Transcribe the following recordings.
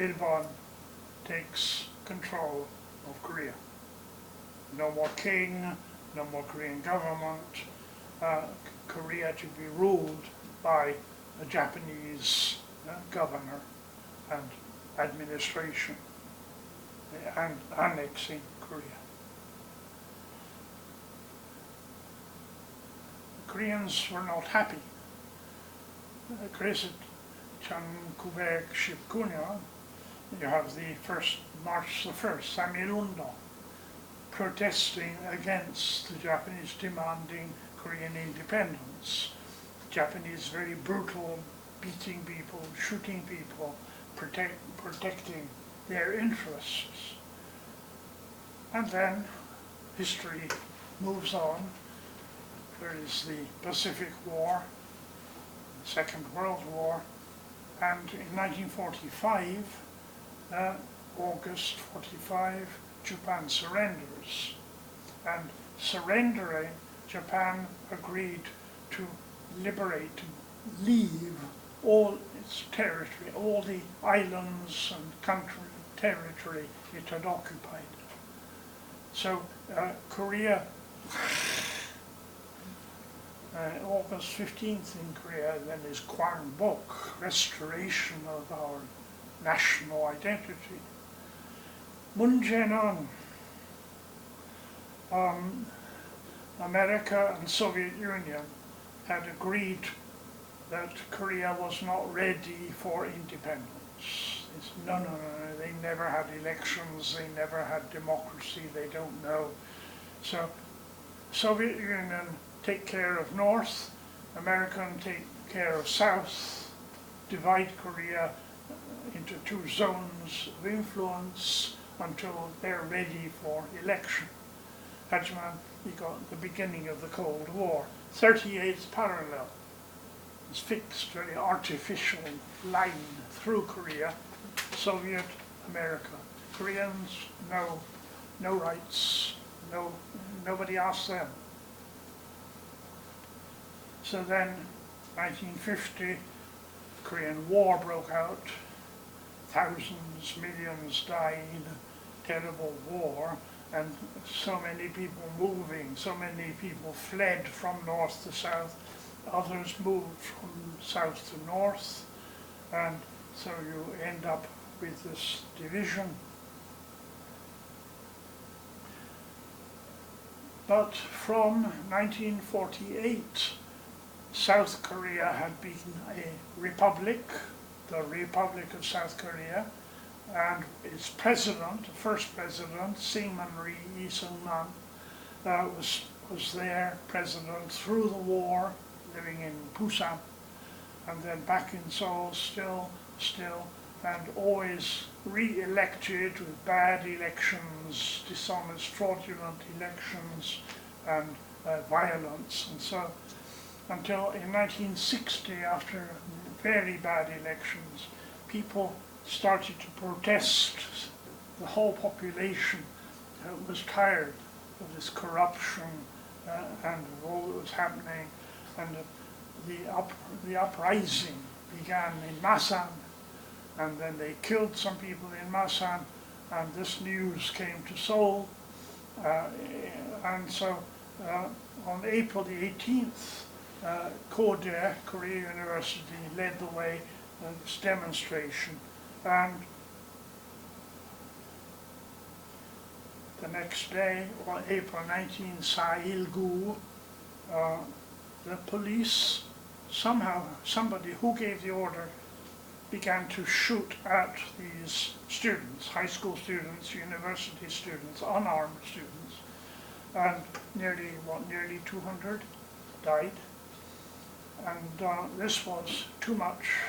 Ilban takes control of Korea. No more king, no more Korean government, Korea to be ruled by a Japanese governor and administration, and annexing Korea. The Koreans were not happy. 그래서 1919년 you have the first March the 1st, 3.1운동, protesting against the Japanese demanding Korean independence. Japanese very brutal, beating people, shooting people, protecting their interests. And then history moves on. There is the Pacific War, the Second World War, and in 1945, August 45, Japan surrenders. And surrendering, Japan agreed to liberate, to leave all its territory, all the islands and country territory it had occupied. So Korea, August 15th in Korea then is Kwangbok, restoration of our national identity. 문제는 America and Soviet Union had agreed that Korea was not ready for independence. It's, no, they never had elections, they never had democracy, they don't know. So Soviet Union take care of North, American take care of South, divide Korea into two zones of influence until they're ready for election. 하지만 이거 the beginning of the Cold War, 38th parallel is fixed, very artificial line through Korea, Soviet, America. Koreans, no rights, nobody asked them. So then, 1950, Korean War broke out, thousands, millions died, terrible war, and so many people moving, so many people fled from north to south, others moved from south to north, and so you end up with this division. But from 1948, South Korea had been a republic, the Republic of South Korea, and its president, the first president, Syngman Rhee Seung-man, was there, president through the war, living in Busan, and then back in Seoul still, and always re-elected with bad elections, dishonest, fraudulent elections, and violence, and so until in 1960, after very bad elections, people started to protest. The whole population was tired of this corruption and all that was happening, and the uprising began in Masan, and then they killed some people in Masan, and this news came to Seoul, and so on April the 18th, Korea University led the way in this demonstration, and the next day, on April 19, Sailgu, the police, somehow, somebody who gave the order, began to shoot at these students, high school students, university students, unarmed students, and nearly 200 died. And this was too much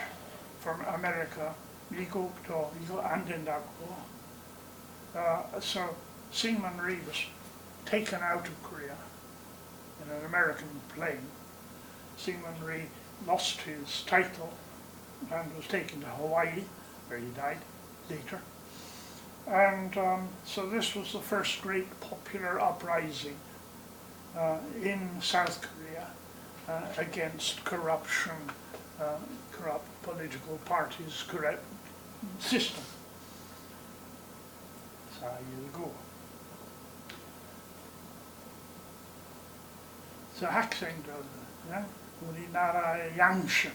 for America, 미국도 이거 안 된다고. So Syngman Rhee was taken out of Korea in an American plane. Syngman Rhee lost his title and was taken to Hawaii, where he died later. And so this was the first great popular uprising in South Korea against corruption, corrupt political parties, corrupt system. 살고. So 학생들, 우리나라의 양심,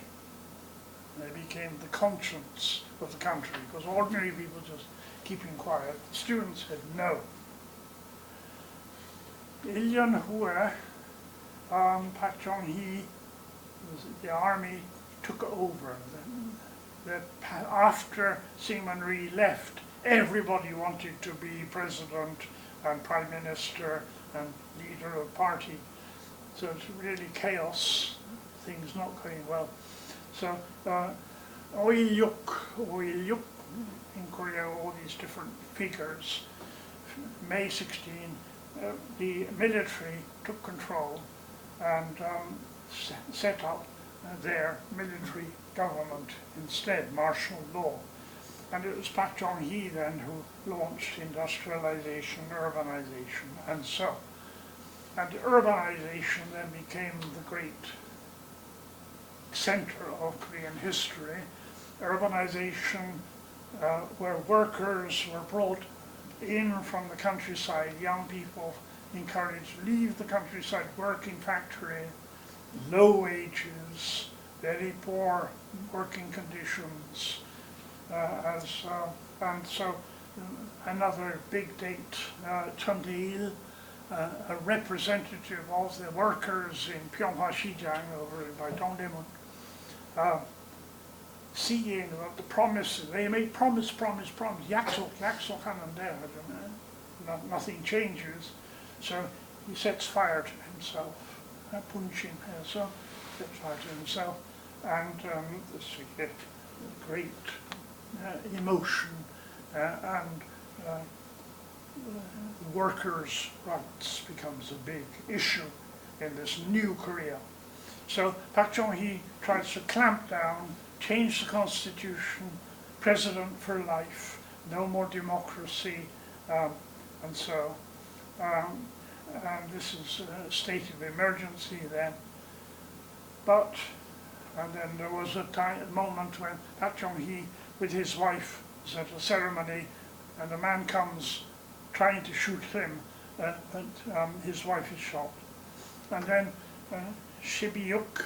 they became the conscience of the country, because ordinary people just keeping quiet. Students said no. 1년 후에 박정희, the army took over. After Syngman Rhee left, everybody wanted to be president and prime minister and leader of party. So it's really chaos, things not going well. So 오일육 in Korea, all these different figures. May 16, the military took control and set up their military government instead, martial law. And it was Pak Jong-hee then who launched industrialization, urbanization, and so. And urbanization then became the great center of Korean history. Urbanization, where workers were brought in from the countryside, young people encouraged to leave the countryside, work in factory, low wages, very poor working conditions, and so another big date, Chundeil, a representative of the workers in Pyeonghwa-Sijang over by Dongdaemun, seeing the promises, they made promise, 약속하는데 nothing changes, so he sets fire to himself, 분신해서 sets fire to himself, and this great emotion and workers' rights becomes a big issue in this new Korea. So Pak Jong-hee tries to clamp down, change the constitution, president for life, no more democracy, and so. And this is a state of emergency then. And then there was a moment when Pak Jong-hee with his wife was at a ceremony, and a man comes trying to shoot him, and his wife is shot. And then Shibyuk,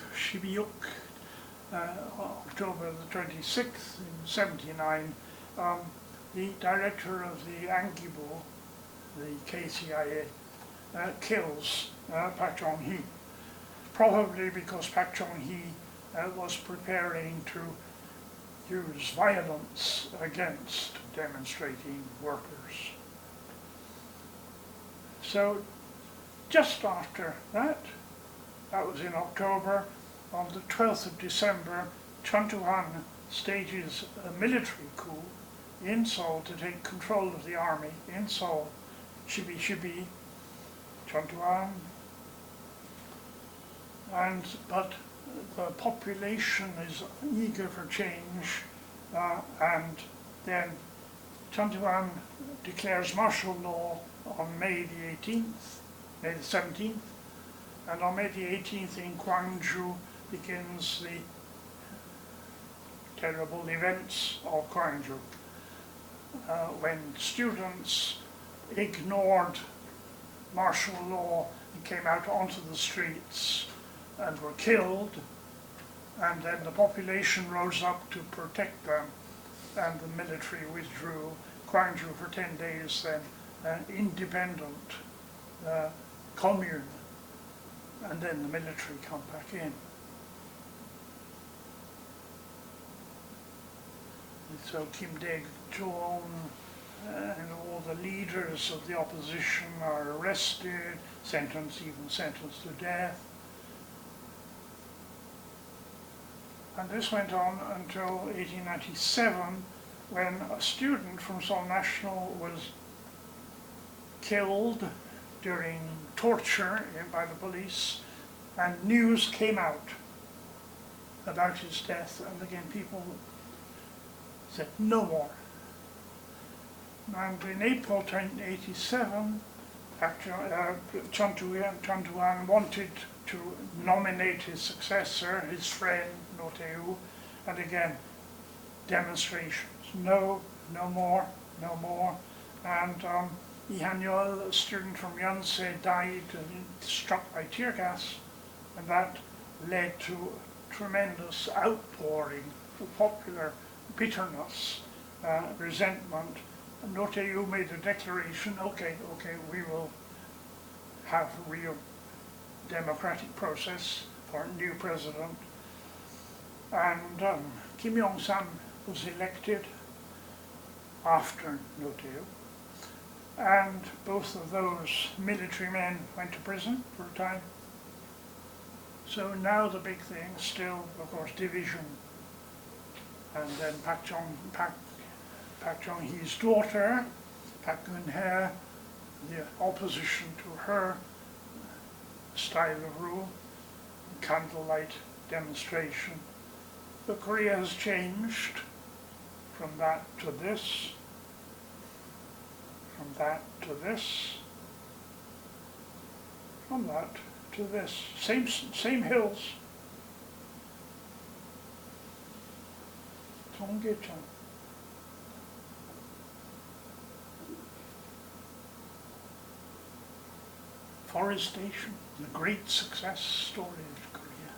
October the 26th in 79, the director of the Angibo, the KCIA, kills Pak Jong-hee, probably because Pak Jong-hee was preparing to use violence against demonstrating workers. So just after that was in October, on the 12th of December, Chun Doo-han stages a military coup in Seoul to take control of the army in Seoul. Shibi, Chun Doo-han, but the population is eager for change, and then Chun Doo-han declares martial law on May the 17th, and on May the 18th in Gwangju begins the terrible events of Gwangju, when students ignored martial law and came out onto the streets and were killed, and then the population rose up to protect them, and the military withdrew. Gwangju for 10 days then, an independent commune, and then the military come back in. So Kim Dae-jung and all the leaders of the opposition are arrested, even sentenced to death. And this went on until 1897, when a student from Seoul National was killed during torture by the police, and news came out about his death, and again people said no more. And in April 1987, Chun Doo-han wanted to nominate his successor, his friend No Tae-woo, and again demonstrations. No more. And Ihanyol, a student from Yonsei, died struck by tear gas, and that led to a tremendous outpouring of popular bitterness, resentment. And Noteyu made a declaration, okay, we will have a real democratic process for a new president. And Kim Yong-sam was elected after Noteyu. And both of those military men went to prison for a time. So now the big thing, still, of course, division. And then Pak Chung-hee's daughter, Pak Geun-hye, the opposition to her style of rule, candlelight demonstration. So Korea has changed from that to this, from that to this, from that to this. Same hills. Tonggecheon. Forestation, the great success story of Korea.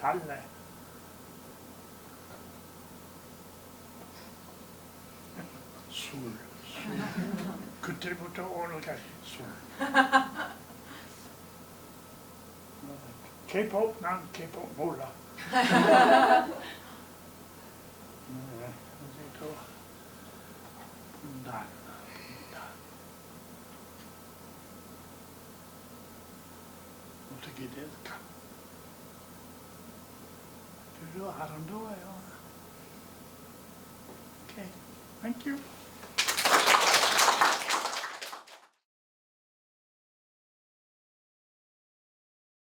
달래. 술. 그때부터 오늘까지 술. K-pop? 난 K-pop 몰라. 이제 분단. 어떻게 될까? 별로 아름다워요. Okay, thank you.